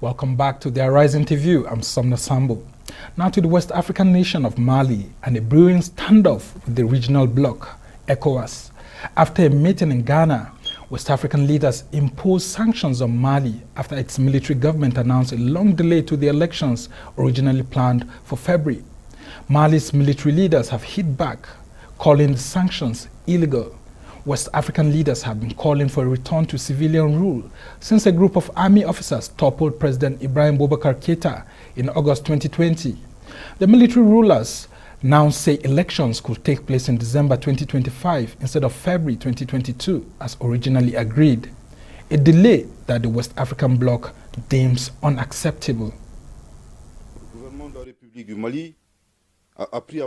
Welcome back to the Arise interview. I'm Sumner Sambo. Now to the West African nation of Mali and a brewing standoff with the regional bloc, ECOWAS. After a meeting in Ghana, West African leaders imposed sanctions on Mali after its military government announced a long delay to the elections originally planned for February. Mali's military leaders have hit back, calling the sanctions illegal. West African leaders have been calling for a return to civilian rule since a group of army officers toppled President Ibrahim Boubacar Keïta in August 2020. The military rulers now say elections could take place in December 2025 instead of February 2022 as originally agreed, a delay that the West African bloc deems unacceptable.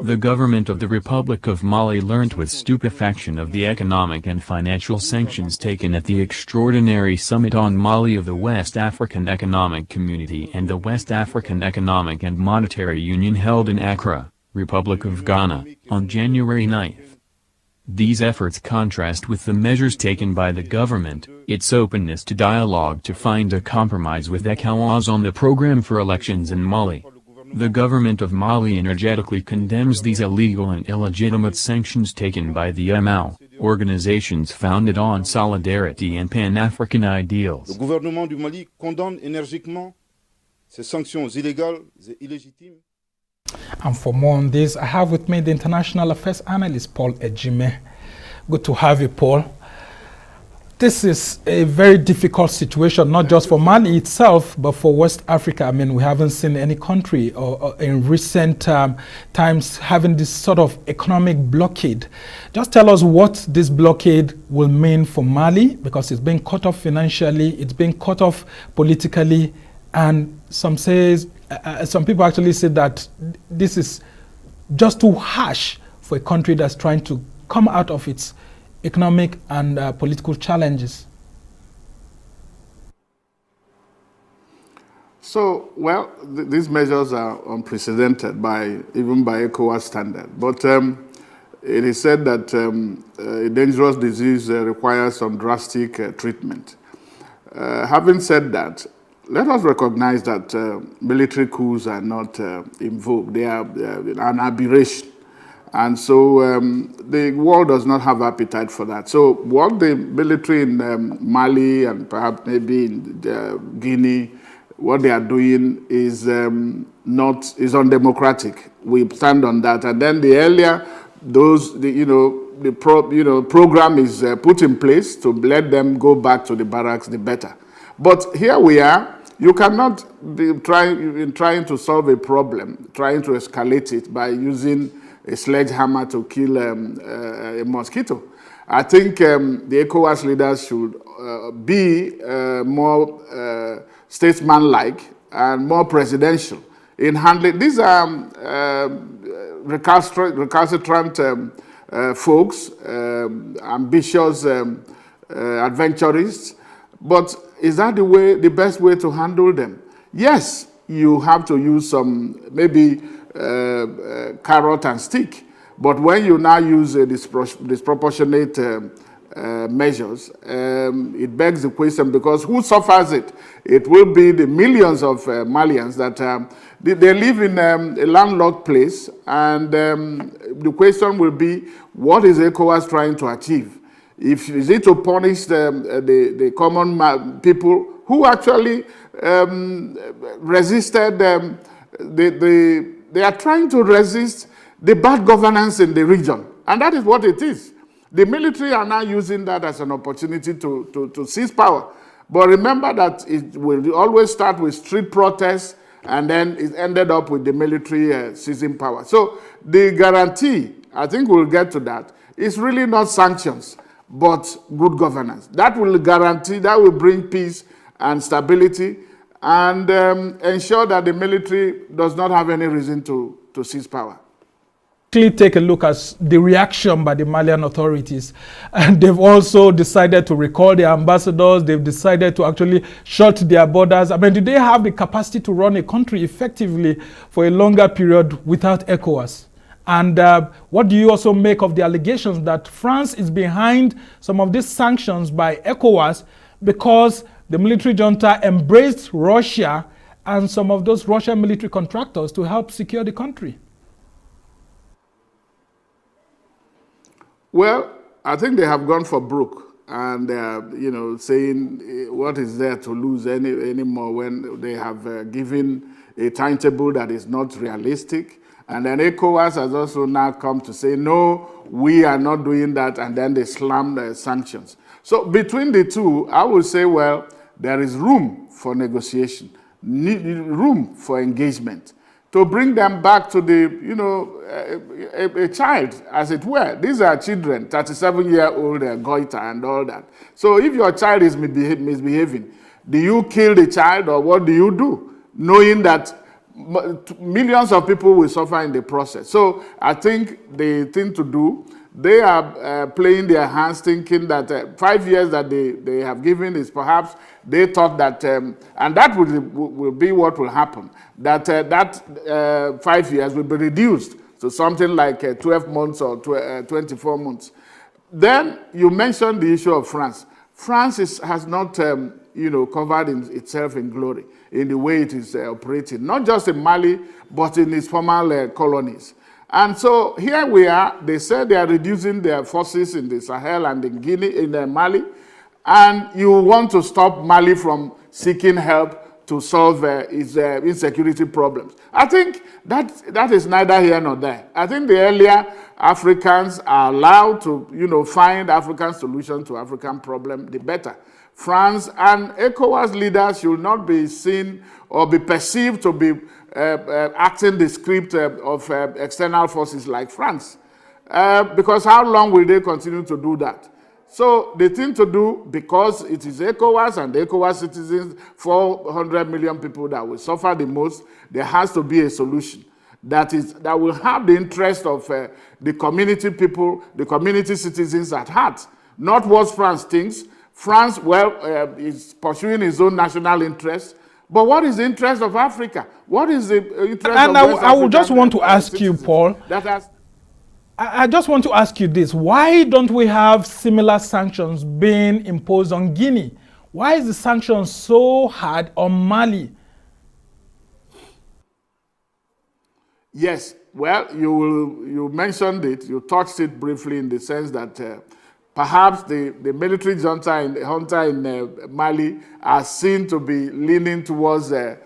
The government of the Republic of Mali learnt with stupefaction of the economic and financial sanctions taken at the Extraordinary Summit on Mali of the West African Economic Community and the West African Economic and Monetary Union held in Accra, Republic of Ghana, on January 9. These efforts contrast with the measures taken by the government, its openness to dialogue to find a compromise with ECOWAS on the program for elections in Mali. The government of Mali energetically condemns these illegal and illegitimate sanctions taken by the MAO, organizations founded on solidarity and Pan-African ideals. Le gouvernement du Mali condamne énergiquement ces sanctions illégales et illégitimes. And for more on this, I have with me the international affairs analyst, Paul Ejime. Good to have you, Paul. This is a very difficult situation, not just for Mali itself, but for West Africa. I mean, we haven't seen any country or in recent times having this sort of economic blockade. Just tell us what this blockade will mean for Mali, because it's been cut off financially, it's been cut off politically, and some people actually say that this is just too harsh for a country that's trying to come out of its economic and political challenges. So, well, these measures are unprecedented even by ECOWAS standard. But it is said that a dangerous disease requires some drastic treatment. Having said that, let us recognize that military coups are not in vogue. They are an aberration. And so the world does not have appetite for that. So what the military in Mali and perhaps maybe in Guinea, what they are doing is undemocratic. We stand on that. And then the earlier the program is put in place to let them go back to the barracks, the better. But here we are. You cannot be trying to solve a problem, trying to escalate it by using a sledgehammer to kill a mosquito. I think the ECOWAS leaders should be more statesman-like and more presidential in handling. These are recalcitrant folks, ambitious adventurists, but is that the best way to handle them? Yes, you have to use some maybe carrot and stick. But when you now use disproportionate measures, it begs the question, because who suffers it? It will be the millions of Malians that they live in a landlocked place, and the question will be, what is ECOWAS trying to achieve? Is it to punish the common people who actually resisted they are trying to resist the bad governance in the region. And that is what it is. The military are now using that as an opportunity to seize power. But remember that it will always start with street protests, and then it ended up with the military seizing power. So the guarantee, I think we'll get to that, is really not sanctions, but good governance. That will guarantee, that will bring peace and stability, and ensure that the military does not have any reason to seize power. Take a look at the reaction by the Malian authorities. And they've also decided to recall their ambassadors. They've decided to actually shut their borders. I mean, do they have the capacity to run a country effectively for a longer period without ECOWAS? And what do you also make of the allegations that France is behind some of these sanctions by ECOWAS because the military junta embraced Russia and some of those Russian military contractors to help secure the country. Well, I think they have gone for broke, and saying what is there to lose anymore when they have given a timetable that is not realistic. And then ECOWAS has also now come to say, no, we are not doing that, and then they slam the sanctions. So between the two, I would say, well, there is room for negotiation, room for engagement, to bring them back to the, a child, as it were. These are children, 37-year-old goiter and all that. So if your child is misbehaving, do you kill the child or what do you do? Knowing that millions of people will suffer in the process. So I think the thing to do, they are playing their hands thinking that 5 years that they have given is perhaps they thought that, and that will be what will happen, that 5 years will be reduced to something like 12 months or 24 months. Then you mentioned the issue of France. France has not covered itself in glory in the way it is operating, not just in Mali, but in its former colonies. And so here we are. They said they are reducing their forces in the Sahel and in Guinea, in Mali, and you want to stop Mali from seeking help to solve its insecurity problems. I think that is neither here nor there. I think the earlier Africans are allowed to find African solution to African problem, the better. France and ECOWAS leaders should not be seen or be perceived to be acting the script of external forces like France. Because how long will they continue to do that? So the thing to do, because it is ECOWAS and the ECOWAS citizens, 400 million people that will suffer the most, there has to be a solution that will have the interest of the community people, the community citizens at heart, not what France thinks. France, is pursuing its own national interest. But what is the interest of Africa? What is the interest of West Africa? I would just want to ask you, Paul. I just want to ask you this. Why don't we have similar sanctions being imposed on Guinea? Why is the sanctions so hard on Mali? Yes, well, you mentioned it, you touched it briefly in the sense that perhaps the military junta in Mali are seen to be leaning towards a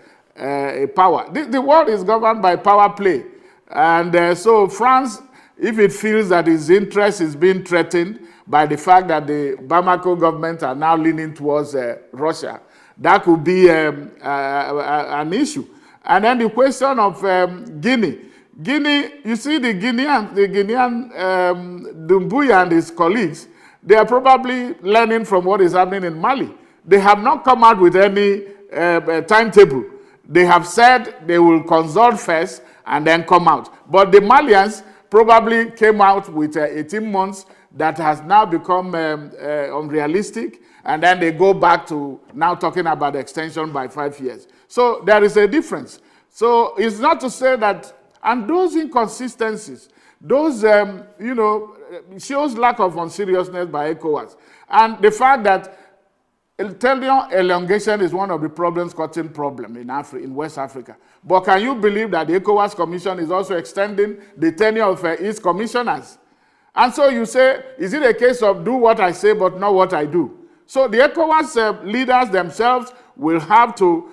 power. The world is governed by power play. And so France, if it feels that its interest is being threatened by the fact that the Bamako government are now leaning towards Russia, that could be an issue. And then the question of Guinea. Guinea, you see the Guinean Doumbouya and his colleagues, they are probably learning from what is happening in Mali. They have not come out with any timetable. They have said they will consult first and then come out. But the Malians probably came out with 18 months that has now become unrealistic, and then they go back to now talking about extension by 5 years. So there is a difference. So it's not to say that, and those inconsistencies, those, shows lack of seriousness by ECOWAS. And the fact that tenure elongation is one of the problems causing problem in West Africa. But can you believe that the ECOWAS Commission is also extending the tenure of its commissioners? And so you say, is it a case of do what I say but not what I do? So the ECOWAS leaders themselves will have to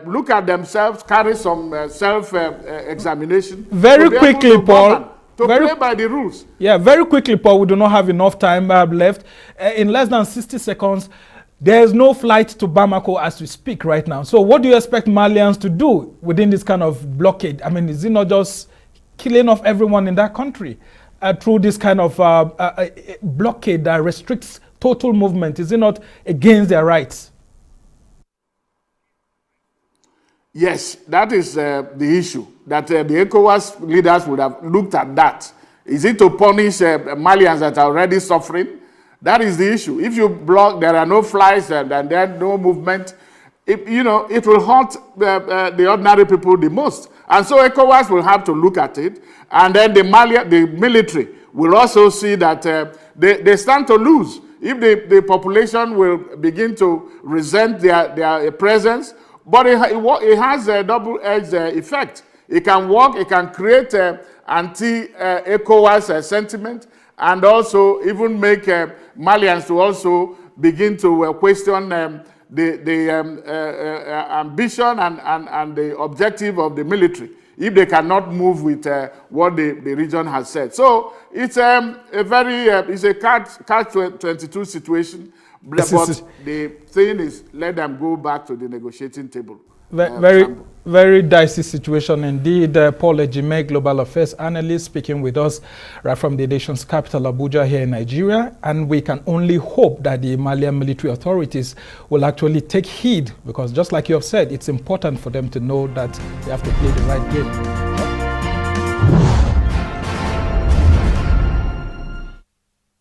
look at themselves, carry some self-examination. Very quickly, Paul. Play by the rules. Yeah, very quickly, Paul. We do not have enough time left. In less than 60 seconds, there is no flight to Bamako as we speak right now. So what do you expect Malians to do within this kind of blockade? I mean, is it not just killing off everyone in that country through this kind of blockade that restricts total movement? Is it not against their rights? Yes, that is the issue, that the ECOWAS leaders would have looked at that. Is it to punish Malians that are already suffering? That is the issue. If you block, there are no flights and there are no movement, it will hurt the ordinary people the most. And so ECOWAS will have to look at it. And then the military will also see that they stand to lose if the population will begin to resent their presence, but it has a double-edged effect. It can work, it can create anti-ECOWAS sentiment, and also even make Malians to also begin to question the ambition and the objective of the military if they cannot move with what the region has said. So it's a very it's a catch-22 situation, but the thing is, let them go back to the negotiating table. Very dicey situation indeed. Paul Ejime, Global Affairs Analyst, speaking with us right from the nation's capital, Abuja, here in Nigeria. And we can only hope that the Malian military authorities will actually take heed, because just like you have said, it's important for them to know that they have to play the right game.